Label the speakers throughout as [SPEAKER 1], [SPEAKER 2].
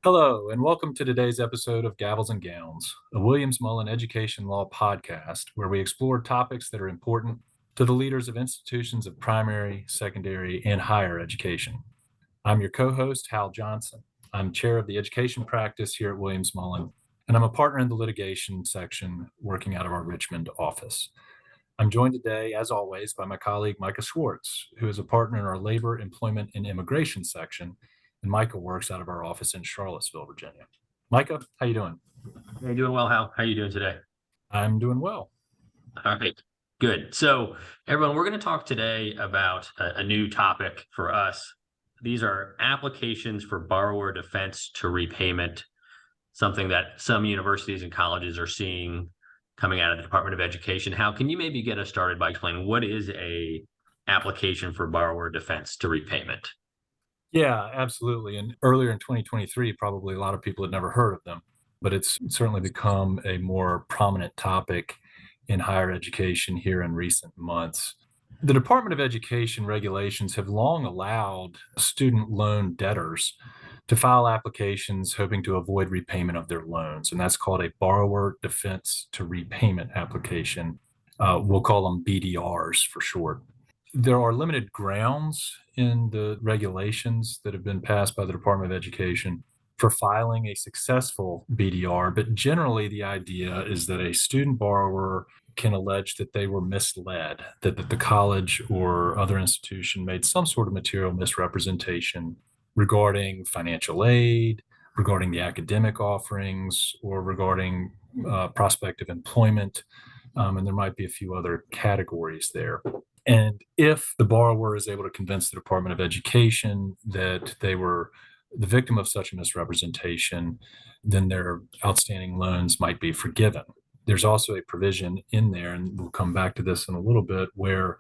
[SPEAKER 1] Hello, and welcome to today's episode of Gavels and Gowns, a Williams Mullen education law podcast where we explore topics that are important to the leaders of institutions of primary, secondary, and higher education. I'm your co-host, Hal Johnson. I'm chair of the education practice here at Williams Mullen, and I'm a partner in the litigation section working out of our Richmond office. I'm joined today, as always, by my colleague, Micah Schwartz, who is a partner in our labor, employment, and immigration section, and Micah works out of our office in Charlottesville, Virginia. Micah, how you doing?
[SPEAKER 2] Hey, doing well, Hal. How are you doing today?
[SPEAKER 1] I'm doing well.
[SPEAKER 2] All right, good. So, everyone, we're going to talk today about a new topic for us. These are applications for borrower defense to repayment, something that some universities and colleges are seeing coming out of the Department of Education. Hal, can you maybe get us started by explaining what is a application for borrower defense to repayment?
[SPEAKER 1] Yeah, absolutely. And earlier in 2023, probably a lot of people had never heard of them, but it's certainly become a more prominent topic in higher education here in recent months. The Department of Education regulations have long allowed student loan debtors to file applications hoping to avoid repayment of their loans, and that's called a borrower defense to repayment application. We'll call them BDRs for short. There are limited grounds in the regulations that have been passed by the Department of Education for filing a successful BDR, but generally the idea is that a student borrower can allege that they were misled, that the college or other institution made some sort of material misrepresentation regarding financial aid, regarding the academic offerings, or regarding prospective employment. And there might be a few other categories there. And if the borrower is able to convince the Department of Education that they were the victim of such a misrepresentation, then their outstanding loans might be forgiven. There's also a provision in there, and we'll come back to this in a little bit, where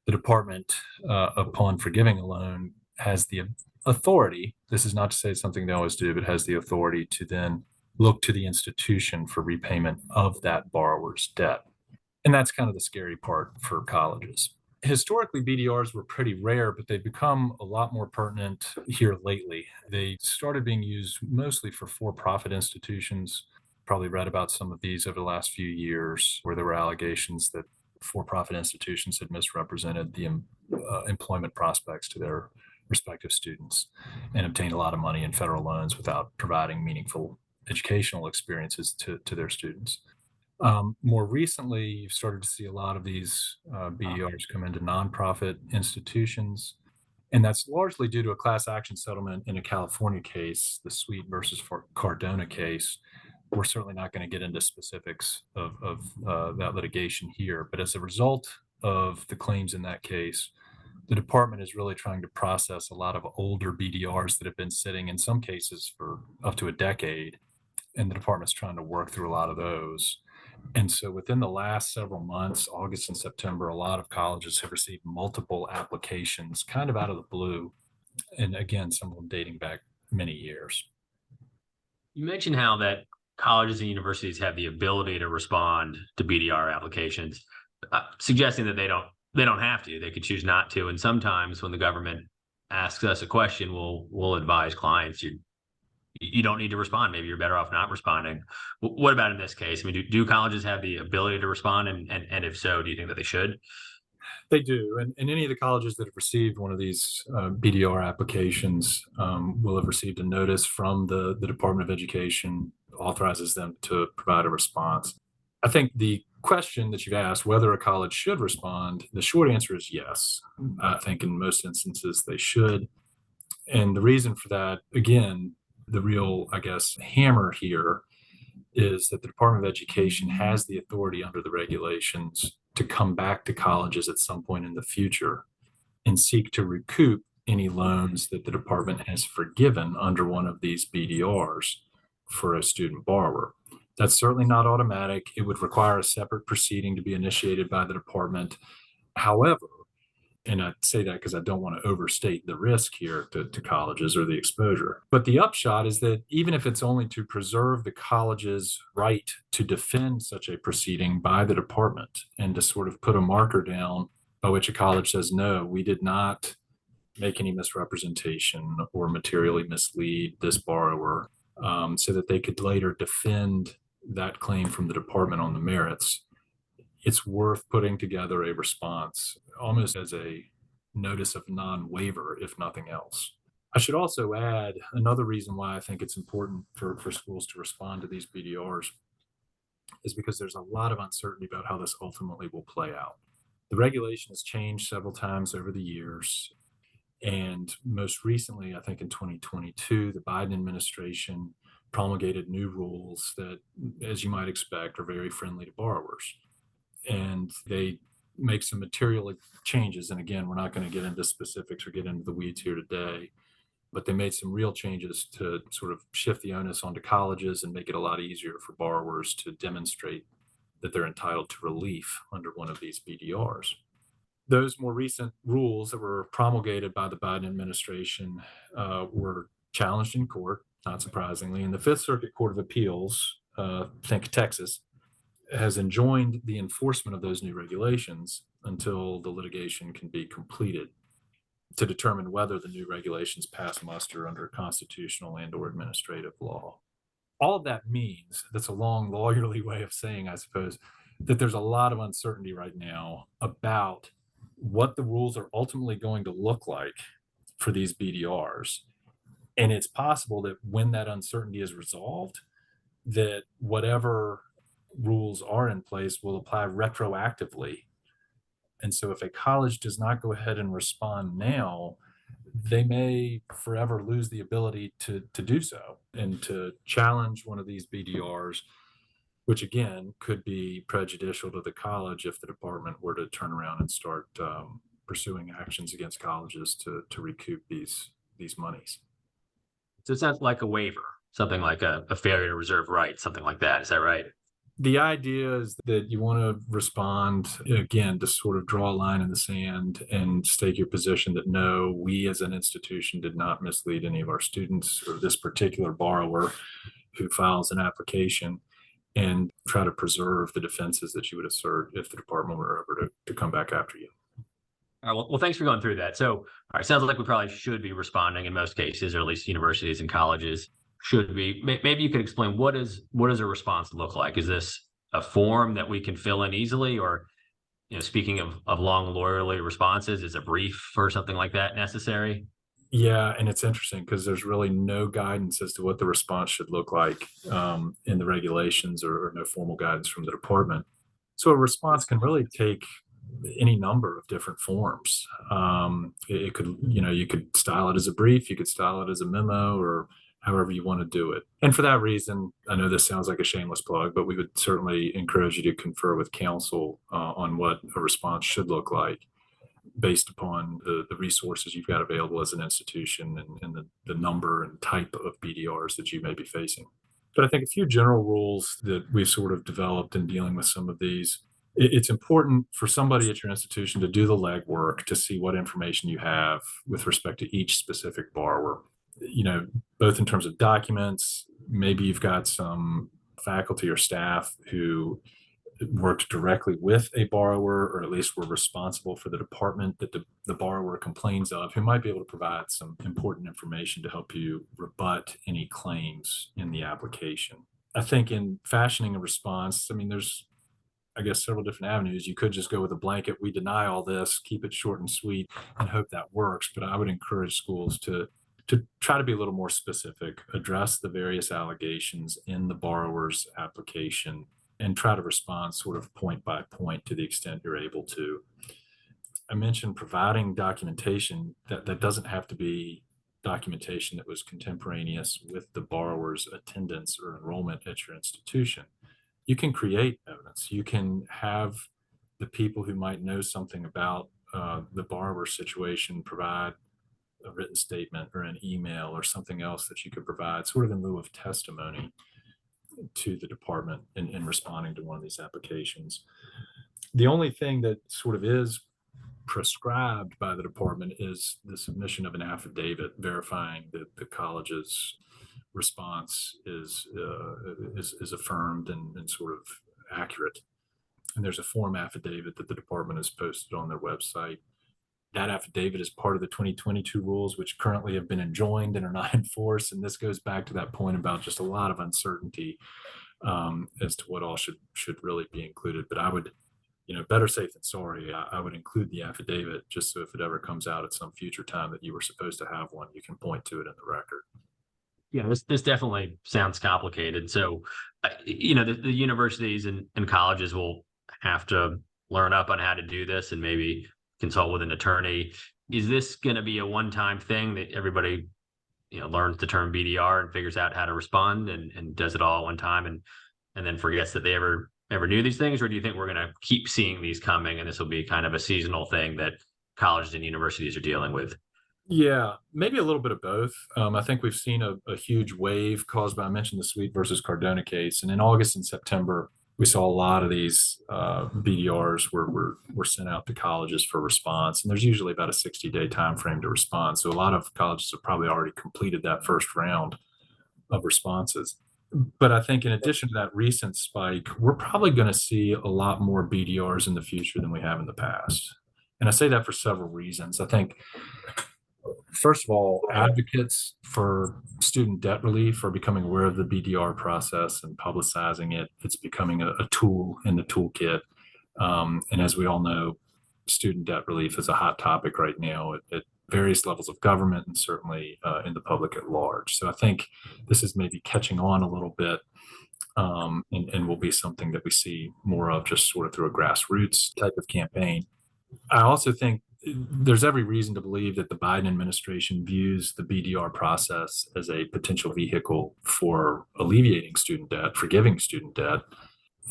[SPEAKER 1] the department, upon forgiving a loan, has the authority. This is not to say it's something they always do, but has the authority to then look to the institution for repayment of that borrower's debt. And that's kind of the scary part for colleges. Historically, BDRs were pretty rare, but they've become a lot more pertinent here lately. They started being used mostly for profit institutions. Probably read about some of these over the last few years where there were allegations that for profit institutions had misrepresented the employment prospects to their respective students and obtained a lot of money in federal loans without providing meaningful educational experiences to their students. More recently, you've started to see a lot of these BDRs come into nonprofit institutions, and that's largely due to a class action settlement in a California case, the Sweet versus Cardona case. We're certainly not going to get into specifics of that litigation here, but as a result of the claims in that case, the department is really trying to process a lot of older BDRs that have been sitting in some cases for up to a decade, and the department's trying to work through a lot of those. And so within the last several months, August and September, a lot of colleges have received multiple applications kind of out of the blue. And again, some of them dating back many years.
[SPEAKER 2] You mentioned how that colleges and universities have the ability to respond to BDR applications, suggesting that they don't have to. They could choose not to. And sometimes when the government asks us a question, we'll advise clients you don't need to respond. Maybe you're better off not responding. What about in this case? I mean, do colleges have the ability to respond? And if so, do you think that they should?
[SPEAKER 1] They do. And any of the colleges that have received one of these BDR applications will have received a notice from the Department of Education authorizes them to provide a response. I think the question that you've asked, whether a college should respond, the short answer is yes. I think in most instances they should. And the reason for that, again, the real, I guess, hammer here is that the Department of Education has the authority under the regulations to come back to colleges at some point in the future and seek to recoup any loans that the department has forgiven under one of these BDRs for a student borrower. That's certainly not automatic. It would require a separate proceeding to be initiated by the department. However, and I say that because I don't want to overstate the risk here to colleges or the exposure. But the upshot is that even if it's only to preserve the college's right to defend such a proceeding by the department and to sort of put a marker down by which a college says, no, we did not make any misrepresentation or materially mislead this borrower, so that they could later defend that claim from the department on the merits. It's worth putting together a response almost as a notice of non-waiver, if nothing else. I should also add another reason why I think it's important for schools to respond to these BDRs is because there's a lot of uncertainty about how this ultimately will play out. The regulation has changed several times over the years. And most recently, I think in 2022, the Biden administration promulgated new rules that, as you might expect, are very friendly to borrowers. And they make some material changes. And again, we're not going to get into specifics or get into the weeds here today, but they made some real changes to sort of shift the onus onto colleges and make it a lot easier for borrowers to demonstrate that they're entitled to relief under one of these BDRs. Those more recent rules that were promulgated by the Biden administration were challenged in court, not surprisingly. And the Fifth Circuit Court of Appeals, think Texas, has enjoined the enforcement of those new regulations until the litigation can be completed to determine whether the new regulations pass muster under constitutional and or administrative law. All of that means, that's a long lawyerly way of saying, I suppose, that there's a lot of uncertainty right now about what the rules are ultimately going to look like for these BDRs. And it's possible that when that uncertainty is resolved, that whatever rules are in place will apply retroactively. And so if a college does not go ahead and respond now, they may forever lose the ability to do so and to challenge one of these BDRs, which again could be prejudicial to the college if the department were to turn around and start pursuing actions against colleges to recoup these monies.
[SPEAKER 2] So it sounds like a waiver, something like a failure to reserve rights, something like that. Is that right?
[SPEAKER 1] The idea is that you want to respond again to sort of draw a line in the sand and stake your position that no, we as an institution did not mislead any of our students or this particular borrower who files an application, and try to preserve the defenses that you would assert if the department were ever to come back after you.
[SPEAKER 2] All right, well, thanks for going through that. So, all right, sounds like we probably should be responding in most cases, or at least universities and colleges should be. Maybe you could explain what does a response look like? Is this a form that we can fill in easily, or speaking of long lawyerly responses, is a brief or something like that necessary?
[SPEAKER 1] Yeah, and it's interesting because there's really no guidance as to what the response should look like in the regulations, or no formal guidance from the department. So a response can really take any number of different forms. It could, you could style it as a brief, you could style it as a memo, or however you want to do it. And for that reason, I know this sounds like a shameless plug, but we would certainly encourage you to confer with counsel on what a response should look like based upon the resources you've got available as an institution, and the number and type of BDRs that you may be facing. But I think a few general rules that we've sort of developed in dealing with some of these. It's important for somebody at your institution to do the legwork to see what information you have with respect to each specific borrower, both in terms of documents. Maybe you've got some faculty or staff who worked directly with a borrower, or at least were responsible for the department that the borrower complains of, who might be able to provide some important information to help you rebut any claims in the application. I think in fashioning a response, there's, I guess, several different avenues. You could just go with a blanket, we deny all this, keep it short and sweet, and hope that works. But I would encourage schools to try to be a little more specific, address the various allegations in the borrower's application, and try to respond sort of point by point to the extent you're able to. I mentioned providing documentation that doesn't have to be documentation that was contemporaneous with the borrower's attendance or enrollment at your institution. You can create evidence. You can have the people who might know something about the borrower's situation provide a written statement or an email or something else that you could provide sort of in lieu of testimony to the department in responding to one of these applications. The only thing that sort of is prescribed by the department is the submission of an affidavit verifying that the college's response is affirmed and sort of accurate. And there's a form affidavit that the department has posted on their website That affidavit is part of the 2022 rules, which currently have been enjoined and are not enforced. And this goes back to that point about just a lot of uncertainty as to what all should really be included. But I would, better safe than sorry. I would include the affidavit just so if it ever comes out at some future time that you were supposed to have one, you can point to it in the record.
[SPEAKER 2] Yeah, this definitely sounds complicated. So, the universities and colleges will have to learn up on how to do this and maybe consult with an attorney. Is this going to be a one-time thing that everybody, learns the term BDR and figures out how to respond and does it all at one time and then forgets that they ever knew these things? Or do you think we're going to keep seeing these coming and this will be kind of a seasonal thing that colleges and universities are dealing with?
[SPEAKER 1] Yeah, maybe a little bit of both. I think we've seen a huge wave caused by, I mentioned the Sweet versus Cardona case. And in August and September, we saw a lot of these BDRs were sent out to colleges for response. And there's usually about a 60-day time frame to respond. So a lot of colleges have probably already completed that first round of responses. But I think in addition to that recent spike, we're probably going to see a lot more BDRs in the future than we have in the past. And I say that for several reasons. I think, first of all, advocates for student debt relief are becoming aware of the BDR process and publicizing it. It's becoming a tool in the toolkit. And as we all know, student debt relief is a hot topic right now at various levels of government and certainly in the public at large. So I think this is maybe catching on a little bit and will be something that we see more of just sort of through a grassroots type of campaign. I also think there's every reason to believe that the Biden administration views the BDR process as a potential vehicle for alleviating student debt, forgiving student debt.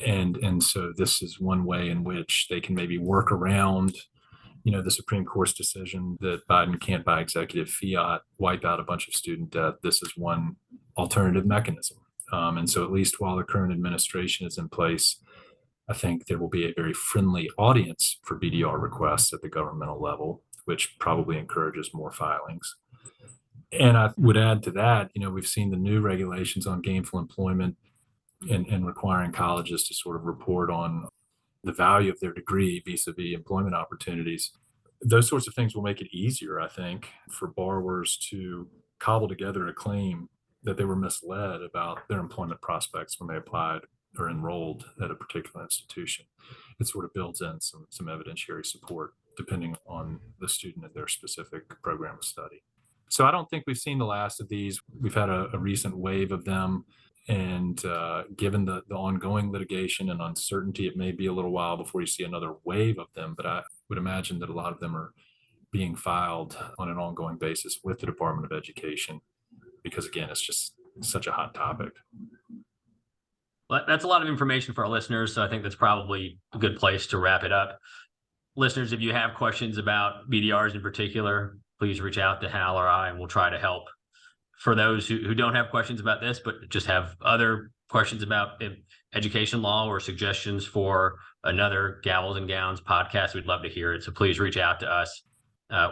[SPEAKER 1] And so this is one way in which they can maybe work around, the Supreme Court's decision that Biden can't by executive fiat wipe out a bunch of student debt. This is one alternative mechanism. And so at least while the current administration is in place, I think there will be a very friendly audience for BDR requests at the governmental level, which probably encourages more filings. And I would add to that, we've seen the new regulations on gainful employment and requiring colleges to sort of report on the value of their degree vis-a-vis employment opportunities. Those sorts of things will make it easier, I think, for borrowers to cobble together a claim that they were misled about their employment prospects when they applied or enrolled at a particular institution. It sort of builds in some evidentiary support depending on the student and their specific program of study. So I don't think we've seen the last of these. We've had a recent wave of them. And given the ongoing litigation and uncertainty, it may be a little while before you see another wave of them. But I would imagine that a lot of them are being filed on an ongoing basis with the Department of Education because, again, it's just such a hot topic.
[SPEAKER 2] Well, that's a lot of information for our listeners, so I think that's probably a good place to wrap it up. Listeners, if you have questions about BDRs in particular, please reach out to Hal or I, and we'll try to help. For those who don't have questions about this, but just have other questions about education law or suggestions for another Gavels and Gowns podcast, we'd love to hear it. So please reach out to us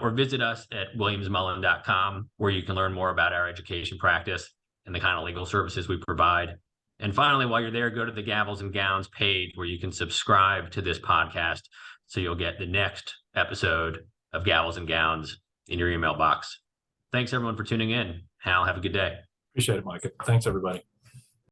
[SPEAKER 2] or visit us at williamsmullen.com, where you can learn more about our education practice and the kind of legal services we provide. And finally, while you're there, go to the Gavels and Gowns page where you can subscribe to this podcast so you'll get the next episode of Gavels and Gowns in your email box. Thanks, everyone, for tuning in. Hal, have a good day.
[SPEAKER 1] Appreciate it, Micah. Thanks, everybody.